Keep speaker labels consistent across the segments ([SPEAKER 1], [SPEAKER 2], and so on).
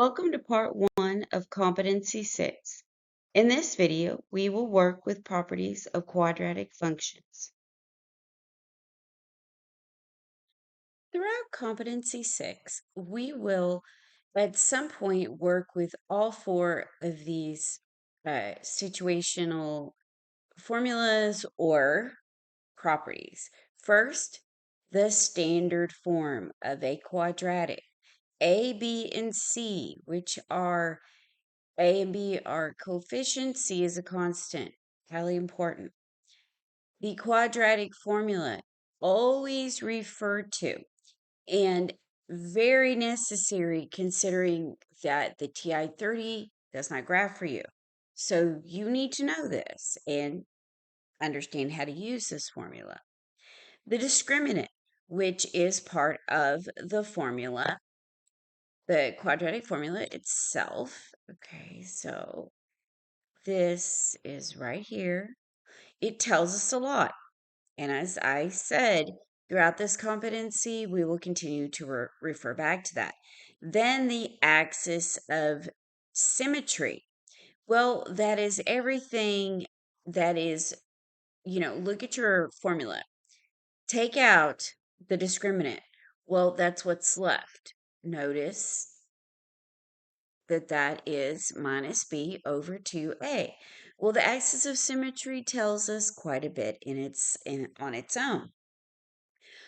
[SPEAKER 1] Welcome to part 1 of Competency 6. In this video, we will work with properties of quadratic functions. Throughout Competency 6, we will at some point work with all 4 of these situational formulas or properties. First, the standard form of a quadratic. A, B, and C, which are A and B are coefficients, C is a constant. Highly important. The quadratic formula, always referred to, and very necessary considering that the TI-30 does not graph for you. So you need to know this and understand how to use this formula. The discriminant, which is part of the formula, the quadratic formula itself. Okay, so this is right here. It tells us a lot. And as I said, throughout this competency, we will continue to refer back to that. Then the axis of symmetry. Well, that is everything that is, look at your formula. Take out the discriminant. Well, that's what's left. Notice that is minus b over 2a. Well, the axis of symmetry tells us quite a bit on its own.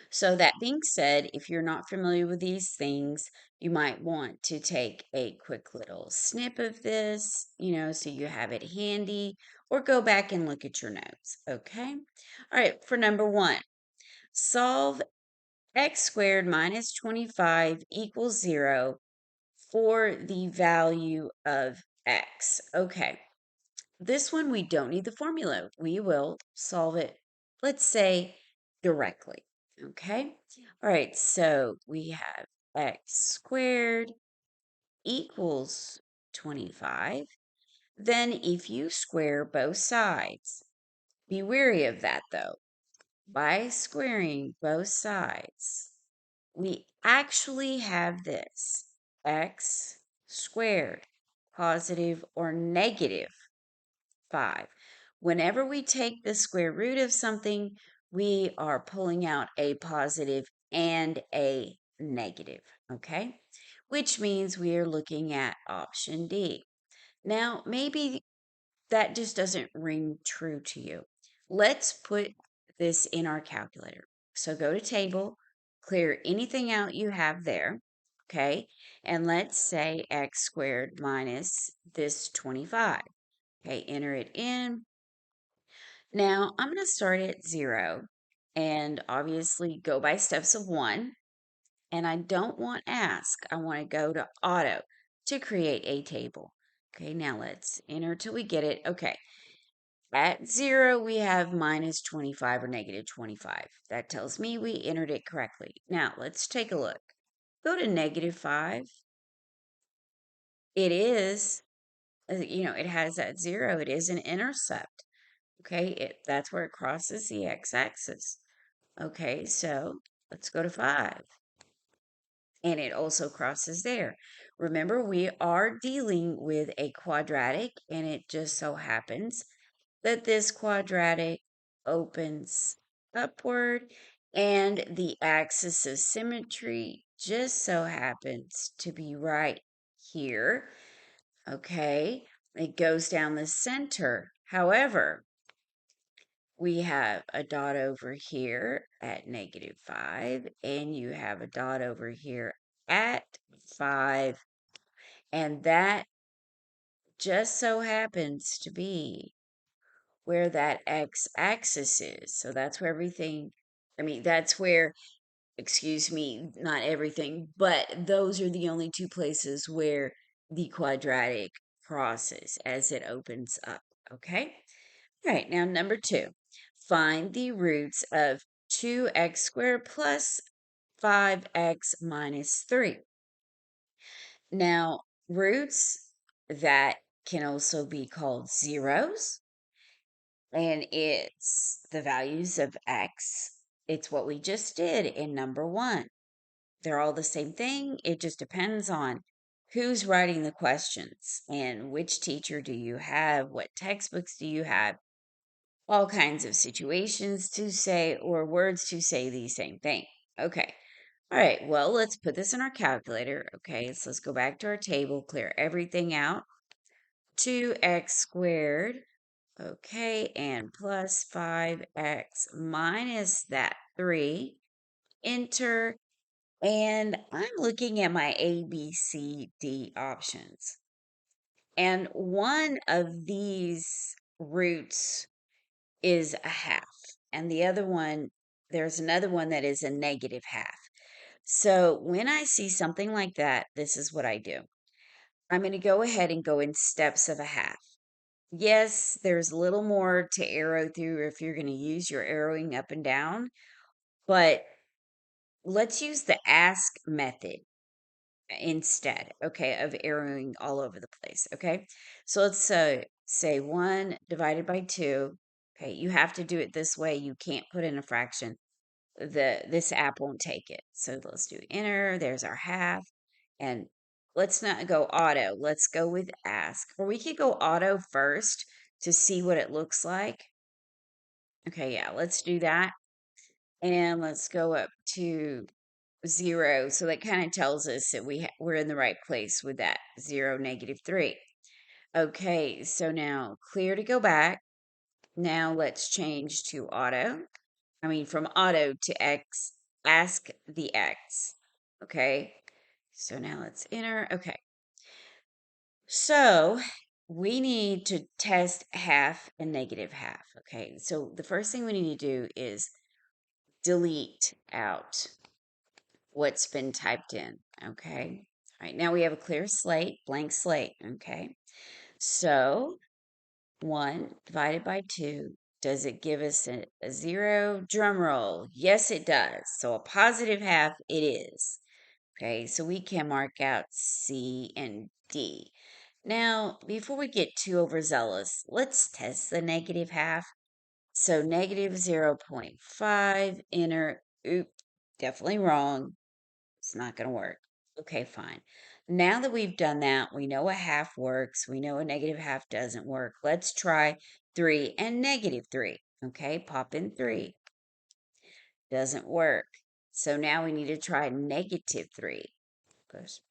[SPEAKER 1] So that being said, if you're not familiar with these things, you might want to take a quick little snip of this, so you have it handy, or go back and look at your notes, okay? All right, for number 1, solve x squared minus 25 equals 0 for the value of x. Okay, this one we don't need the formula. We will solve it, let's say, directly. Okay, all right, so we have x squared equals 25. Then if you square both sides, be wary of that though. By squaring both sides, we actually have this x squared, positive or negative 5. Whenever we take the square root of something, we are pulling out a positive and a negative, okay? Which means we are looking at option D. Now, maybe that just doesn't ring true to you. Let's put this in our calculator. So go to table, clear anything out you have there, okay? And let's say x squared minus this 25. Okay, enter it in. Now I'm going to start at 0 and obviously go by steps of 1. And I don't want ask, I want to go to auto to create a table. Okay, now let's enter till we get it. Okay, at 0, we have minus 25 or negative 25. That tells me we entered it correctly. Now, let's take a look. Go to negative 5. It is, it has that 0. It is an intercept. Okay, that's where it crosses the x-axis. Okay, so let's go to 5. And it also crosses there. Remember, we are dealing with a quadratic, and it just so happens that this quadratic opens upward, and the axis of symmetry just so happens to be right here. Okay, it goes down the center. However, we have a dot over here at negative 5, and you have a dot over here at 5, and that just so happens to be where that x-axis is. So that's where that's where, excuse me, not everything, but those are the only two places where the quadratic crosses as it opens up, okay? All right, now number 2. Find the roots of 2x squared plus 5x minus 3. Now, roots that can also be called zeros, and it's the values of x. It's what we just did in number 1. They're all the same thing. It just depends on who's writing the questions and which teacher do you have, what textbooks do you have, all kinds of situations to say or words to say the same thing. Okay. All right. Well, let's put this in our calculator. Okay. So let's go back to our table, clear everything out. 2x squared. Okay. And plus 5x minus that 3. Enter. And I'm looking at my A, B, C, D options. And one of these roots is a half. And the other one, there's another one that is a negative half. So when I see something like that, this is what I do. I'm going to go ahead and go in steps of a half. Yes, there's a little more to arrow through if you're going to use your arrowing up and down, but let's use the ask method instead, okay, of arrowing all over the place, okay? So let's say 1 divided by 2. Okay, you have to do it this way. You can't put in a fraction. This app won't take it. So let's do enter. There's our half. And let's not go auto. Let's go with ask. Or we could go auto first to see what it looks like. Okay, yeah, let's do that. And let's go up to 0. So that kind of tells us that we're in the right place with that 0, -3. Okay, so now clear to go back. Now let's change to auto. I mean, from auto to X, ask the X. Okay, so now let's enter. Okay, so we need to test half and negative half. Okay, so the first thing we need to do is delete out what's been typed in. Okay. All right. Now we have a clear slate, blank slate. Okay. So 1 divided by 2, does it give us a 0? Drum roll. Yes, it does. So a positive half it is. Okay. So we can mark out C and D. Now, before we get too overzealous, let's test the negative half. So negative 0.5, enter. Oop, definitely wrong. It's not going to work. Okay, fine. Now that we've done that, we know a half works. We know a negative half doesn't work. Let's try 3 and -3. Okay, pop in 3. Doesn't work. So now we need to try -3.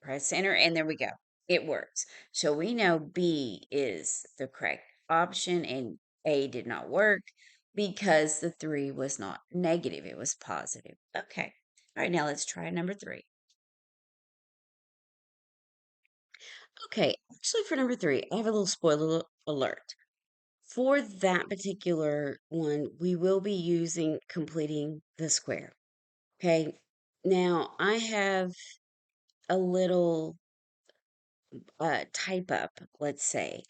[SPEAKER 1] Press enter, and there we go. It works. So we know B is the correct option, and A did not work because the 3 was not negative, it was positive. Okay. All right, now let's try number 3. Okay, actually, for number 3, I have a little spoiler alert. For that particular one, we will be using completing the square. Okay, now I have a little type up, let's say.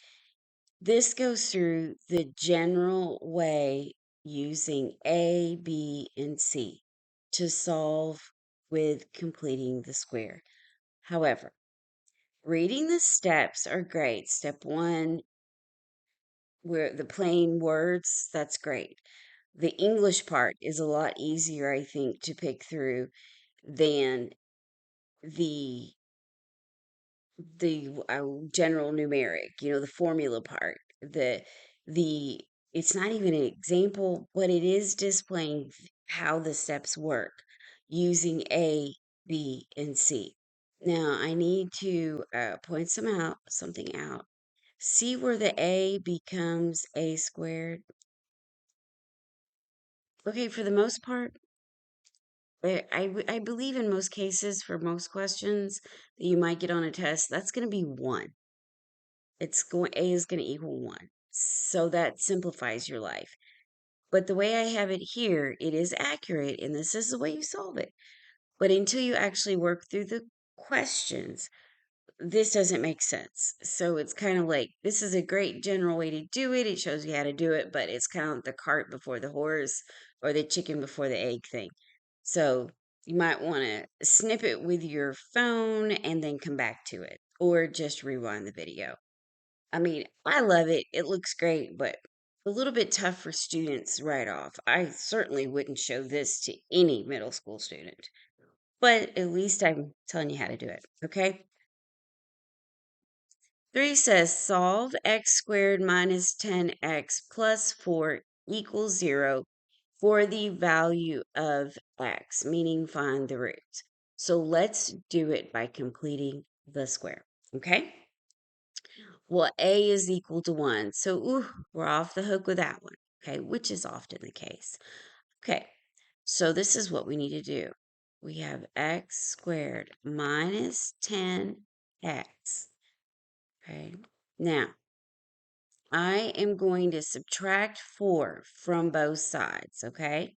[SPEAKER 1] This goes through the general way using A, B, and C to solve with completing the square. However, reading the steps are great. Step 1, where the plain words, that's great. The English part is a lot easier, I think, to pick through than the general numeric, the formula part. The it's not even an example, but it is displaying how the steps work using A, B, and C. Now I need to point something out. See where the A becomes A squared. Okay, for the most part, I believe in most cases, for most questions that you might get on a test, that's going to be 1. A is going to equal 1. So that simplifies your life. But the way I have it here, it is accurate, and this is the way you solve it. But until you actually work through the questions, this doesn't make sense. So it's kind of like this is a great general way to do it. It shows you how to do it, but it's kind of like the cart before the horse or the chicken before the egg thing. So you might want to snip it with your phone and then come back to it, or just rewind the video. I mean, I love it. It looks great, but a little bit tough for students right off. I certainly wouldn't show this to any middle school student, but at least I'm telling you how to do it. Okay. 3 says solve x squared minus 10x plus 4 equals 0 for the value of x, meaning find the roots. So let's do it by completing the square, okay? Well, a is equal to 1, so we're off the hook with that one, okay, which is often the case. Okay, so this is what we need to do. We have x squared minus 10x, okay? Now, I am going to subtract 4 from both sides, okay?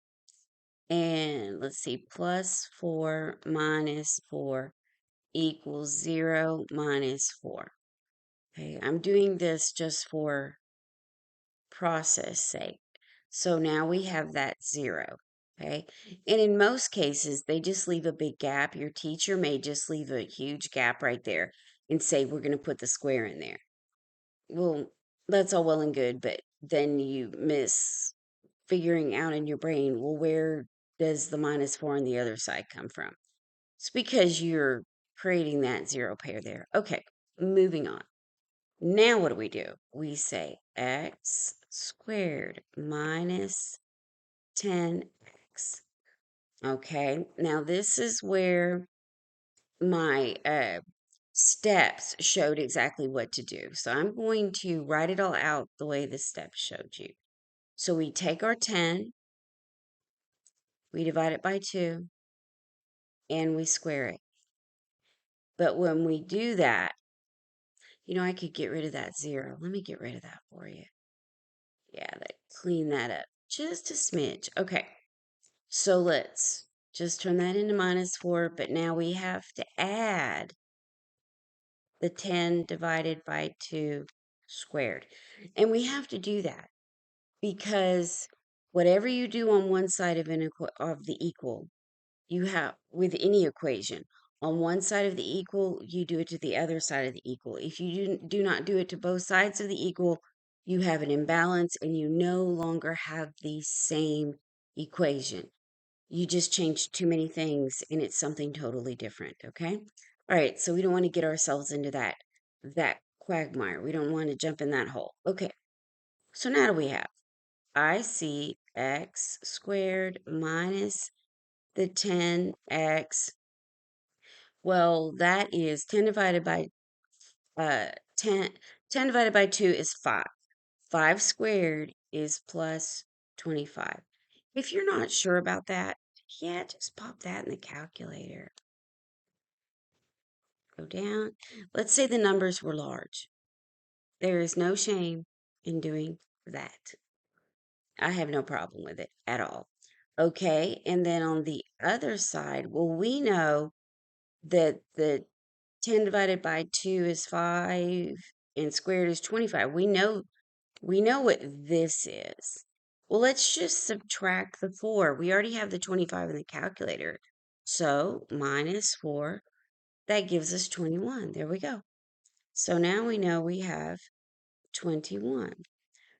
[SPEAKER 1] And let's see, plus 4 minus 4 equals 0 minus 4. Okay, I'm doing this just for process sake. So now we have that 0. Okay, and in most cases, they just leave a big gap. Your teacher may just leave a huge gap right there and say, we're going to put the square in there. Well, that's all well and good, but then you miss figuring out in your brain, well, where does the minus 4 on the other side come from? It's because you're creating that 0 pair there. Okay, moving on. Now what do? We say x squared minus 10x. Okay, now this is where my steps showed exactly what to do. So I'm going to write it all out the way the steps showed you. So we take our 10, we divide it by 2, and we square it. But when we do that, I could get rid of that 0. Let me get rid of that for you. Yeah, clean that up just a smidge. Okay, so let's just turn that into minus 4, but now we have to add the 10 divided by 2 squared. And we have to do that because whatever you do on one side of the equal, you have with any equation. On one side of the equal, you do it to the other side of the equal. If you do not do it to both sides of the equal, you have an imbalance and you no longer have the same equation. You just changed too many things and it's something totally different, okay? All right, so we don't want to get ourselves into that quagmire. We don't want to jump in that hole. Okay, so now do we have? I see x squared minus the 10x. Well, that is 10 divided by 10. 10 divided by 2 is 5. 5 squared is plus 25. If you're not sure about that, yeah, just pop that in the calculator. Go down. Let's say the numbers were large. There is no shame in doing that. I have no problem with it at all. Okay, and then on the other side, well, we know that the 10 divided by 2 is 5 and squared is 25. We know what this is. Well, let's just subtract the 4. We already have the 25 in the calculator. So minus 4, that gives us 21. There we go. So now we know we have 21.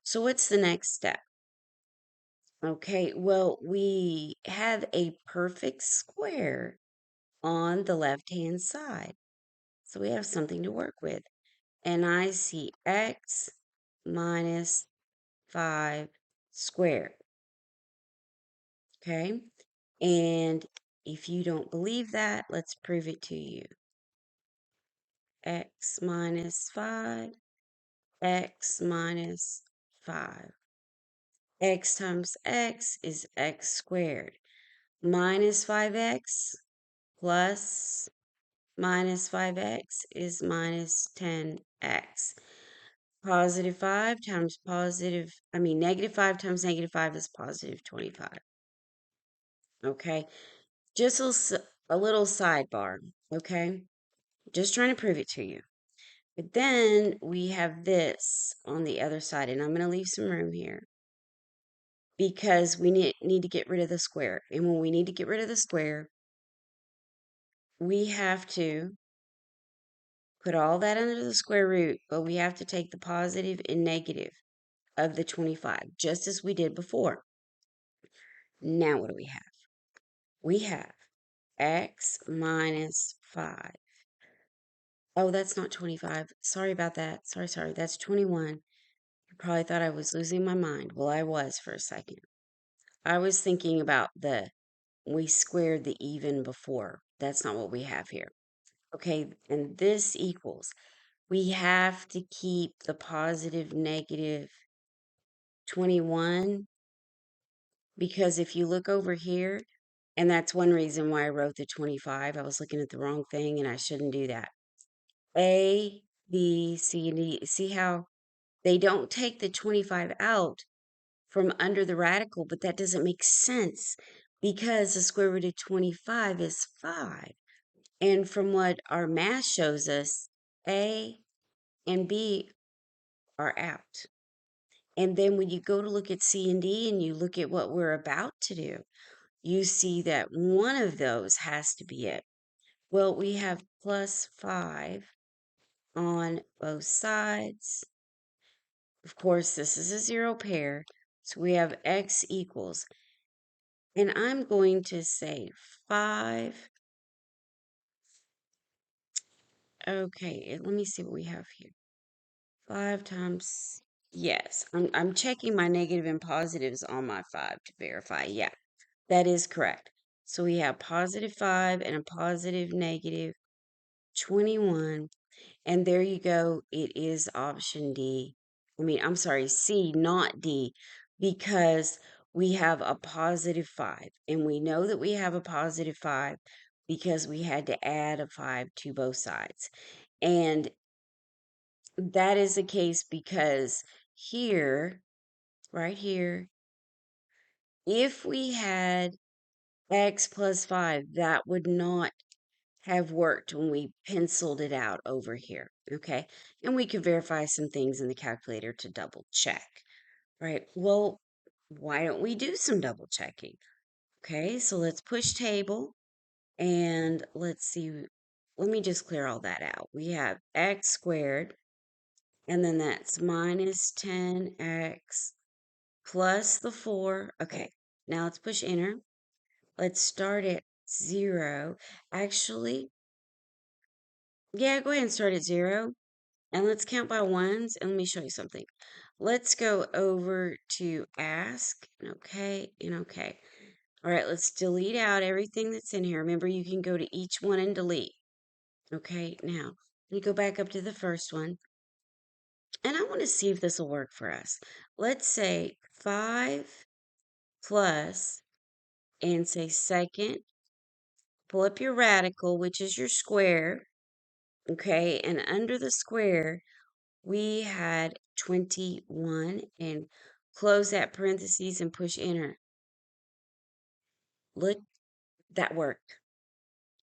[SPEAKER 1] So what's the next step? Okay, well, we have a perfect square on the left-hand side. So we have something to work with. And I see x minus 5 squared. Okay? And if you don't believe that, let's prove it to you. X minus 5, x minus 5. X times x is x squared. Minus 5x plus minus 5x is minus 10x. Positive 5 times negative 5 times negative 5 is positive 25. Okay? Just a little sidebar, okay? Just trying to prove it to you. But then we have this on the other side, and I'm going to leave some room here because we need to get rid of the square. And when we need to get rid of the square, we have to put all that under the square root, but we have to take the positive and negative of the 25, just as we did before. Now what do we have? We have x minus 5 Oh, that's not 25. Sorry about that. Sorry. That's 21. You probably thought I was losing my mind. Well, I was for a second. I was thinking about we squared the even before. That's not what we have here. Okay, and this equals. We have to keep the positive negative 21 because if you look over here, and that's one reason why I wrote the 25. I was looking at the wrong thing and I shouldn't do that. A, B, C, and D. See how they don't take the 25 out from under the radical, but that doesn't make sense because the square root of 25 is 5. And from what our math shows us, A and B are out. And then when you go to look at C and D and you look at what we're about to do, you see that one of those has to be it. Well, we have plus 5 on both sides. Of course, this is a zero pair, so we have x equals, and I'm going to say 5. Okay, let me see what we have here. 5 times, yes, I'm checking my negative and positives on my 5 to verify. Yeah, that is correct. So we have positive 5 and a positive negative 21. And there you go. It is option D. I'm sorry, C, not D, because we have a positive 5. And we know that we have a positive 5 because we had to add a 5 to both sides. And that is the case because here, right here, if we had x plus 5, that would not have worked when we penciled it out over here, okay? And we could verify some things in the calculator to double check, right? Well, why don't we do some double checking? Okay, so let's push table and let's see. Let me just clear all that out. We have x squared, and then that's minus 10x plus the 4. Okay, now let's push enter. Let's start at 0. Actually, yeah, go ahead and start at 0. And let's count by ones. And let me show you something. Let's go over to ask. And okay. All right, let's delete out everything that's in here. Remember, you can go to each one and delete. Okay, now let me go back up to the first one. And I want to see if this will work for us. Let's say 5 plus, and say second. Pull up your radical, which is your square. Okay, and under the square, we had 21, and close that parentheses and push enter. Look, that worked.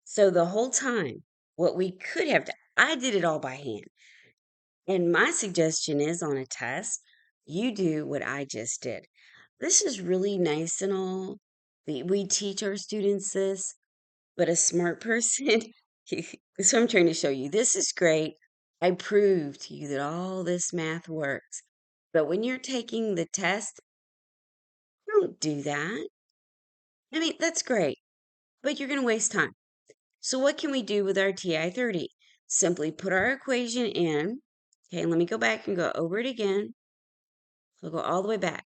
[SPEAKER 1] So the whole time, what we could have done, I did it all by hand. And my suggestion is on a test, you do what I just did. This is really nice and all. We teach our students this, but a smart person, so I'm trying to show you, this is great. I proved to you that all this math works. But when you're taking the test, don't do that. That's great, but you're going to waste time. So what can we do with our TI-30? Simply put our equation in. Okay, let me go back and go over it again. So go all the way back.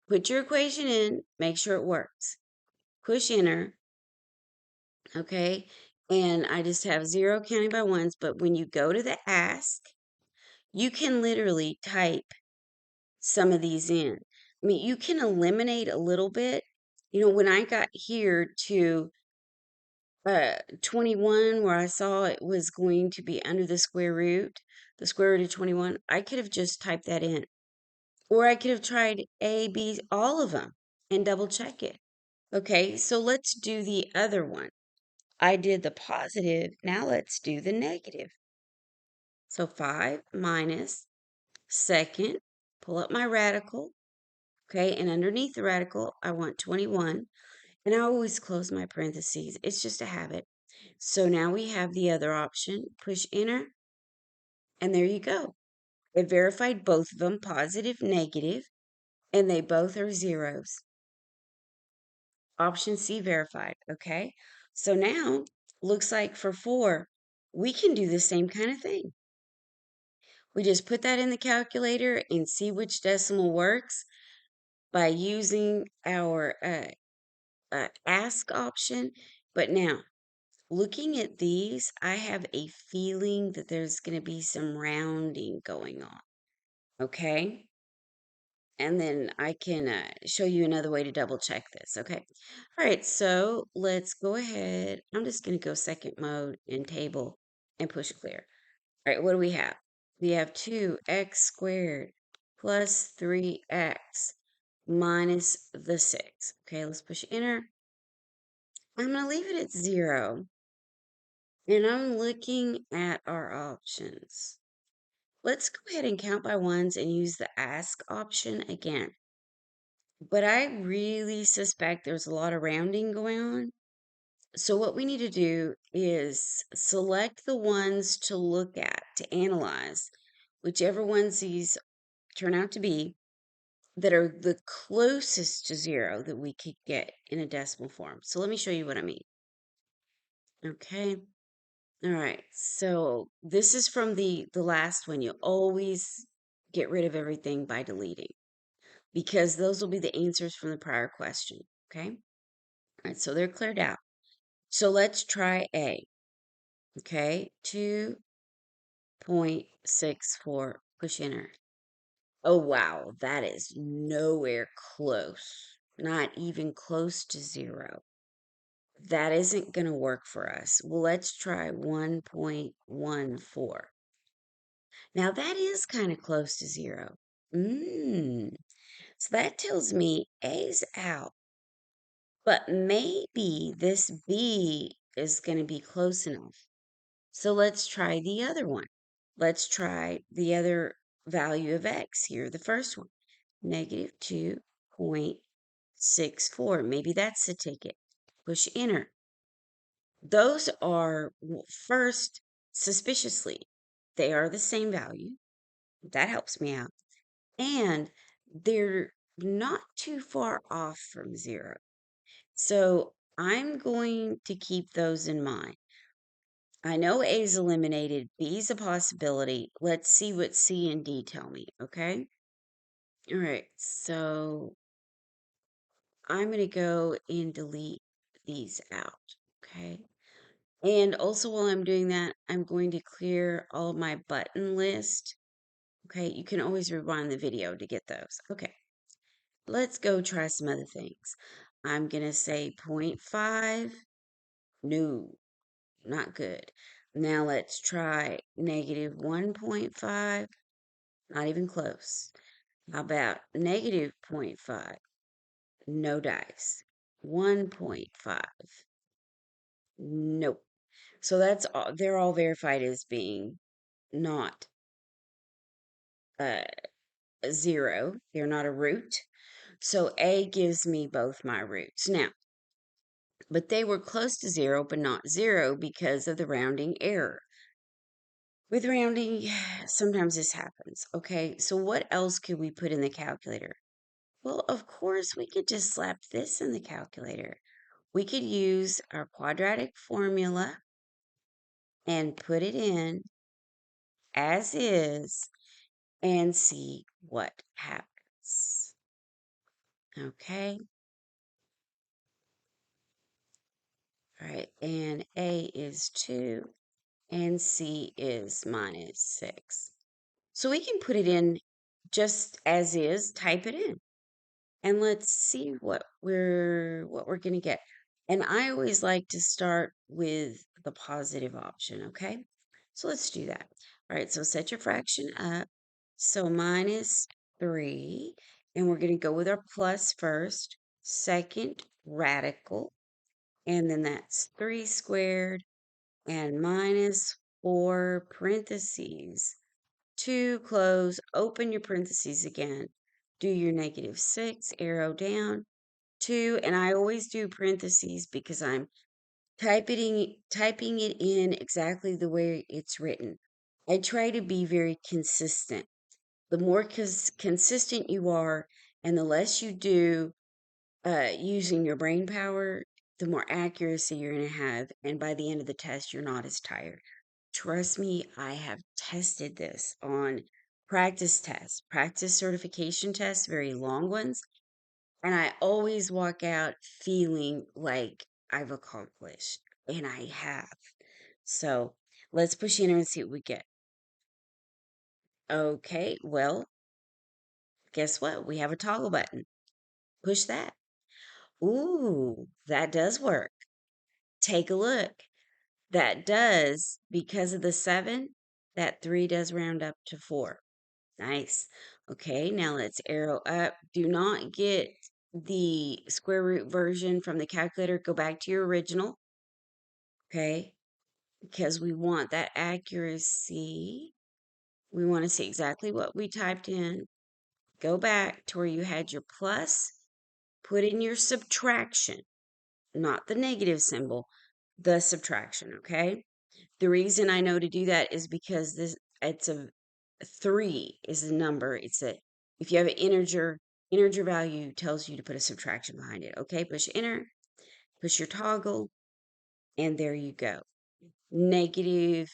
[SPEAKER 1] Put your equation in, make sure it works. Push enter. Okay, and I just have 0 counting by ones, but when you go to the ask, you can literally type some of these in. You can eliminate a little bit. When I got here to 21, where I saw it was going to be under the square root of 21, I could have just typed that in. Or I could have tried A, B, all of them and double check it. Okay, so let's do the other one. I did the positive. Now let's do the negative. So 5 minus second, pull up my radical. Okay, and underneath the radical, I want 21. And I always close my parentheses. It's just a habit. So now we have the other option. Push enter, and there you go. It verified both of them, positive, negative, and they both are zeros. Option C verified, okay? So now, looks like for 4, we can do the same kind of thing. We just put that in the calculator and see which decimal works by using our ask option. But now, looking at these, I have a feeling that there's going to be some rounding going on. Okay? And then I can show you another way to double check this. Okay. All right. So let's go ahead. I'm just going to go second mode in table and push clear. All right. What do we have? We have 2x squared plus 3x minus the 6. Okay. Let's push enter. I'm going to leave it at 0. And I'm looking at our options. Let's go ahead and count by ones and use the ask option again. But I really suspect there's a lot of rounding going on. So what we need to do is select the ones to look at, to analyze, whichever ones these turn out to be, that are the closest to 0 that we could get in a decimal form. So let me show you what I mean. Okay. All right. So this is from the last one. You always get rid of everything by deleting, because those will be the answers from the prior question. Okay. All right. So they're cleared out. So let's try A. Okay. 2.64. Push enter. Oh, wow. That is nowhere close. Not even close to 0. That isn't going to work for us. Well, let's try 1.14. Now that is kind of close to 0. So that tells me A's out. But maybe this B is going to be close enough. So let's try the other one. Let's try the other value of X here, the first one, negative 2.64. Maybe that's the ticket. Push enter. Those are, first, suspiciously, they are the same value. That helps me out. And they're not too far off from 0. So I'm going to keep those in mind. I know A is eliminated, B is a possibility. Let's see what C and D tell me, okay? All right, so I'm going to go and delete these out, okay? And also while I'm doing that, I'm going to clear all of my button list. Okay, you can always rewind the video to get those. Okay, let's go try some other things. I'm going to say 0.5. No, not good. Now let's try negative 1.5. Not even close. How about negative 0.5? No dice. 1.5. Nope. So that's all, they're all verified as being not uh, 0. They're not a root. So A gives me both my roots. Now, but they were close to 0, but not 0 because of the rounding error. With rounding, sometimes this happens. Okay, so what else could we put in the calculator? Well, of course, we could just slap this in the calculator. We could use our quadratic formula and put it in as is and see what happens. Okay, all right, and A is 2 and C is minus 6. So we can put it in just as is, type it in, and let's see what we're going to get. And I always like to start with the positive option, okay? So let's do that. All right, so set your fraction up. So minus 3, and we're going to go with our plus first, second radical, and then that's 3 squared and minus 4 parentheses. 2, close, open your parentheses again. Do your negative 6, arrow down, 2, and I always do parentheses because I'm typing it in exactly the way it's written. I try to be very consistent. The more consistent you are and the less you do using your brain power, the more accuracy you're going to have. And by the end of the test, you're not as tired. Trust me, I have tested this on practice tests, practice certification tests, very long ones. And I always walk out feeling like I've accomplished, and I have. So let's push enter and see what we get. Okay, well, guess what? We have a toggle button. Push that. Ooh, that does work. Take a look. That does, because of the 7, that 3 does round up to 4. Nice. Okay, now let's arrow up. Do not get the square root version from the calculator. Go back to your original, okay? Because we want that accuracy. We want to see exactly what we typed in. Go back to where you had your plus, put in your subtraction, not the negative symbol, the subtraction, okay? The reason I know to do that is because this it's a 3 is a number. It's a if you have an integer value tells you to put a subtraction behind it. Okay, push enter, push your toggle, and there you go. Negative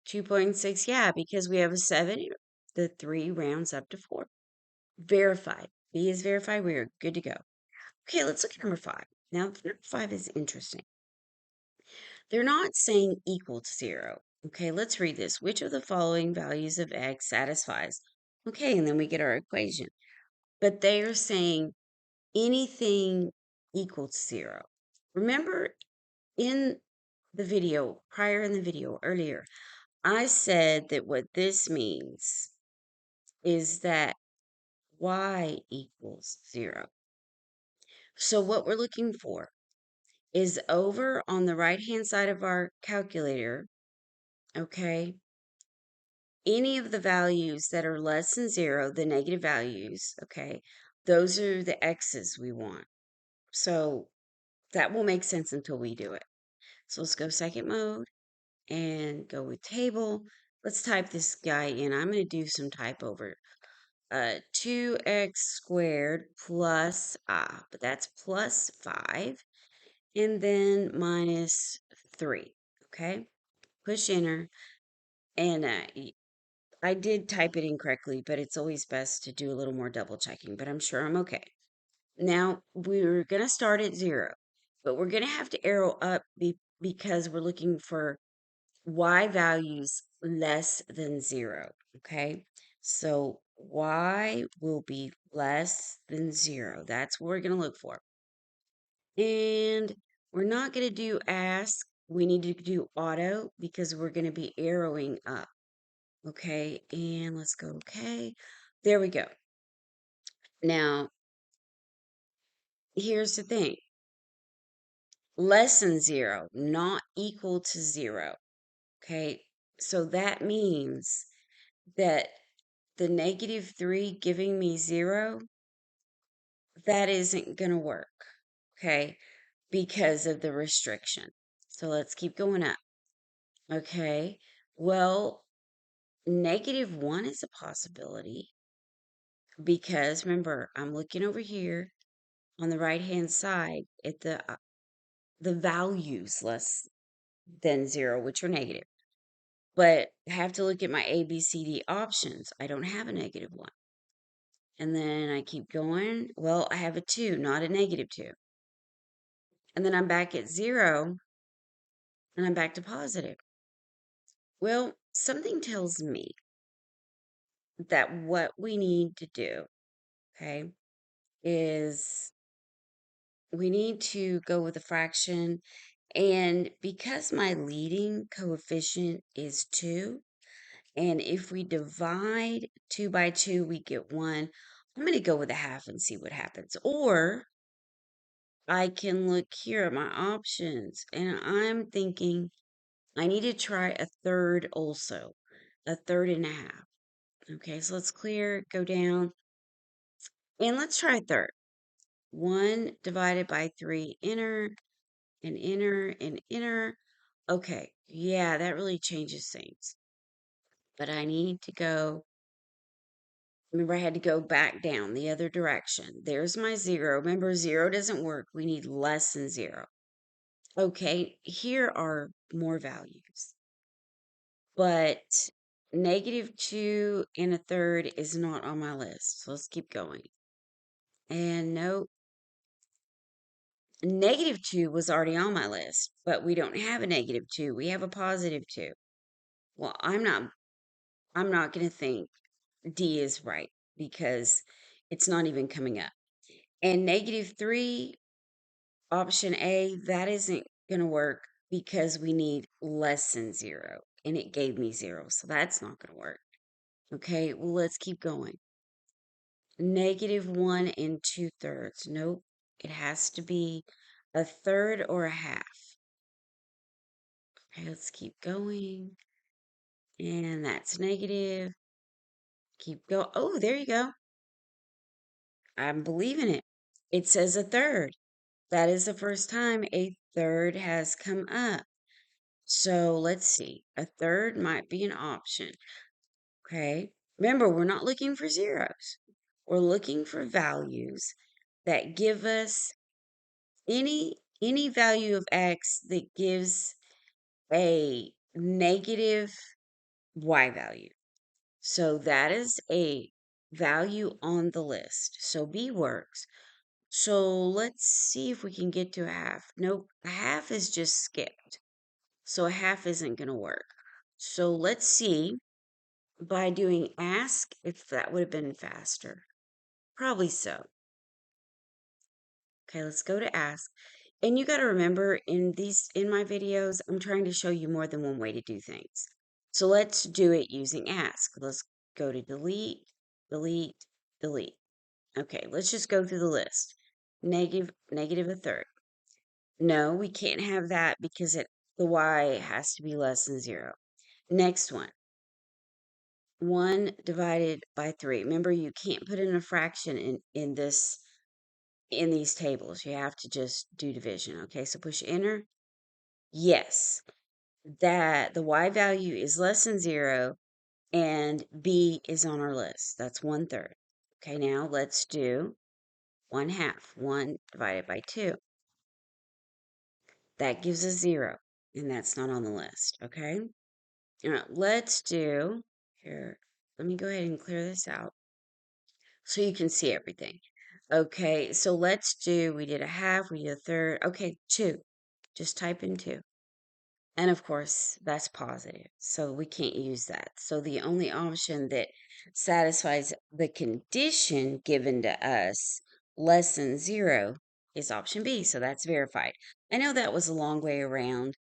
[SPEAKER 1] 2.6. Yeah, because we have a 7, the 3 rounds up to 4. Verified. B is verified. We're good to go. Okay, let's look at number 5. Now, number 5 is interesting. They're not saying equal to 0. Okay, let's read this. Which of the following values of x satisfies? Okay, and then we get our equation. But they are saying anything equal to 0. Remember in the video, prior in the video earlier, I said that what this means is that y equals 0. So what we're looking for is over on the right-hand side of our calculator, okay, any of the values that are less than 0, the negative values, okay, those are the x's we want. So that will make sense until we do it. So let's go second mode and go with table. Let's type this guy in. I'm going to do some type over. 2x squared plus, but that's plus 5, and then minus 3, okay? Push enter, and I did type it incorrectly, but it's always best to do a little more double checking, but I'm sure I'm okay. Now, we're going to start at 0, but we're going to have to arrow up because we're looking for y values less than 0, okay? So y will be less than 0. That's what we're going to look for. And we're not going to do ask. We need to do auto because we're going to be arrowing up. Okay, and let's go okay. There we go. Now, here's the thing. Less than 0, not equal to 0. Okay, so that means that the negative 3 giving me 0, that isn't going to work. Okay, because of the restriction. So let's keep going up. Okay, well, negative 1 is a possibility because remember, I'm looking over here on the right hand side at the values less than 0, which are negative. But I have to look at my A, B, C, D options. I don't have a negative 1. And then I keep going. Well, I have a 2, not a negative 2. And then I'm back at 0, and I'm back to positive. Well, something tells me that what we need to do, okay, is we need to go with a fraction. And because my leading coefficient is 2, and if we divide 2 by 2, we get 1, I'm going to go with a half and see what happens. Or I can look here at my options, and I'm thinking I need to try a third also, a third and a half. Okay, so let's clear, go down, and let's try a third. 1 divided by 3, enter, and enter, and enter. Okay, yeah, that really changes things. But I need to go, remember I had to go back down the other direction. There's my 0. Remember, 0 doesn't work. We need less than 0. Okay, here are more values. but -2 and a third is not on my list. So let's keep going. And no, -2 was already on my list, but we don't have a -2. We have a +2. Well, I'm not going to think D is right because it's not even coming up. And -3, option A, that isn't going to work because we need less than 0. And it gave me 0. So that's not going to work. Okay, well, let's keep going. -1 and 2/3. Nope. It has to be a third or a half. Okay, let's keep going. And that's negative. Keep going. Oh, there you go. I'm believing it. It says a third. That is the first time a third has come up. So let's see. A third might be an option. Okay. Remember, we're not looking for zeros. We're looking for values that give us any value of x that gives a negative y value. So that is a value on the list. So B works. So let's see if we can get to a half. Nope, a half is just skipped. So a half isn't going to work. So let's see by doing ask if that would have been faster. Probably so. Okay, let's go to ask. And you got to remember in my videos, I'm trying to show you more than one way to do things. So let's do it using ask. Let's go to delete, delete, delete. Okay, let's just go through the list. Negative a third. No, we can't have that because the y has to be less than 0. Next one. 1 divided by 3. Remember, you can't put in a fraction in these tables. You have to just do division. Okay, so push enter. Yes, that the y value is less than 0 and B is on our list. That's 1/3. Okay, now let's do 1/2. 1 divided by 2. That gives us 0, and that's not on the list. Okay, all right, let's do here. Let me go ahead and clear this out so you can see everything. Okay, so we did a half, we did a third. Okay, 2. Just type in 2. And of course, that's positive, so we can't use that. So the only option that satisfies the condition given to us, less than 0, is option B. So that's verified. I know that was a long way around,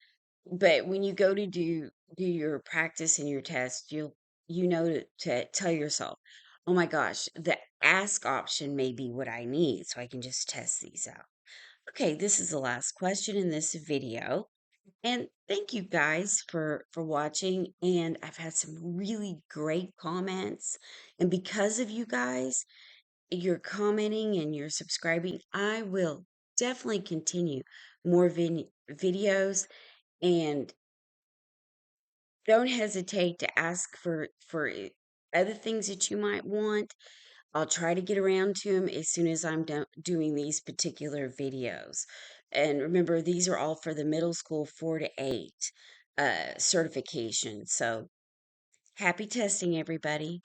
[SPEAKER 1] but when you go to do your practice and your test, you know to tell yourself, oh my gosh, the ask option may be what I need, so I can just test these out. Okay, this is the last question in this video. And thank you guys for watching. And I've had some really great comments. And because of you guys, you're commenting and you're subscribing, I will definitely continue more videos. And don't hesitate to ask for other things that you might want. I'll try to get around to them as soon as I'm doing these particular videos. And remember, these are all for the middle school 4 to 8 certification. So happy testing, everybody.